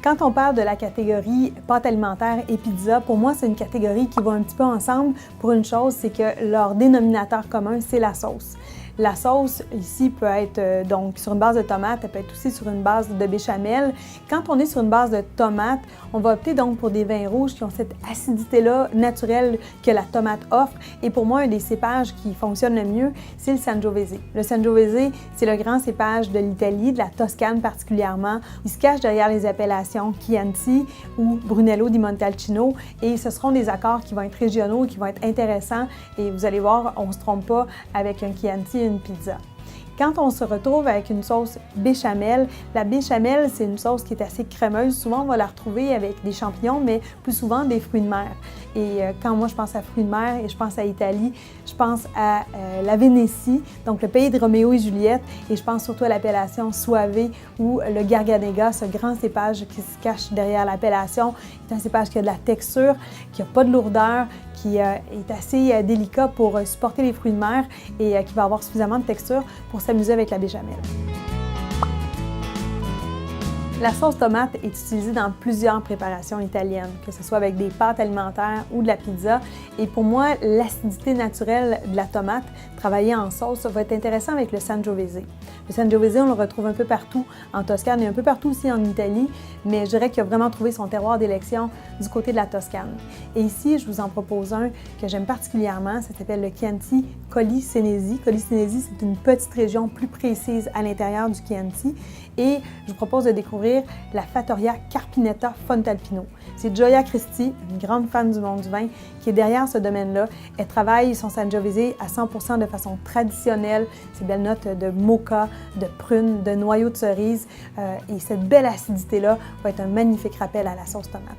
Quand on parle de la catégorie pâtes alimentaires et pizza, pour moi, c'est une catégorie qui va un petit peu ensemble pour une chose, c'est que leur dénominateur commun, c'est la sauce. La sauce, ici, peut être donc sur une base de tomate, elle peut être aussi sur une base de béchamel. Quand on est sur une base de tomate, on va opter donc pour des vins rouges qui ont cette acidité-là naturelle que la tomate offre. Et pour moi, un des cépages qui fonctionne le mieux, c'est le Sangiovese. Le Sangiovese, c'est le grand cépage de l'Italie, de la Toscane particulièrement. Il se cache derrière les appellations Chianti ou Brunello di Montalcino et ce seront des accords qui vont être régionaux et qui vont être intéressants. Et vous allez voir, on ne se trompe pas avec un Chianti et une pizza. Quand on se retrouve avec une sauce béchamel, la béchamel, c'est une sauce qui est assez crémeuse. Souvent, on va la retrouver avec des champignons, mais plus souvent des fruits de mer. Et quand moi, je pense à fruits de mer et je pense à Italie, je pense à la Vénétie, donc le pays de Roméo et Juliette, et je pense surtout à l'appellation Soave ou le Garganega, ce grand cépage qui se cache derrière l'appellation. C'est un cépage qui a de la texture, qui n'a pas de lourdeur, qui est assez délicat pour supporter les fruits de mer et qui va avoir suffisamment de texture pour s'amuser avec la béchamel. La sauce tomate est utilisée dans plusieurs préparations italiennes, que ce soit avec des pâtes alimentaires ou de la pizza. Et pour moi, l'acidité naturelle de la tomate travaillée en sauce va être intéressant avec le Sangiovese. Le Sangiovese, on le retrouve un peu partout en Toscane et un peu partout aussi en Italie, mais je dirais qu'il a vraiment trouvé son terroir d'élection du côté de la Toscane. Et ici, je vous en propose un que j'aime particulièrement, ça s'appelle le Chianti Colli Senesi. Colli Senesi, c'est une petite région plus précise à l'intérieur du Chianti. Et je vous propose de découvrir la Fattoria Carpinetta Fontalpino. C'est Gioia Cristi, une grande fan du monde du vin, qui est derrière ce domaine-là. Elle travaille son Sangiovese à 100% de façon traditionnelle, ses belles notes de mocha, de prune, de noyaux de cerise. Et cette belle acidité-là va être un magnifique rappel à la sauce tomate.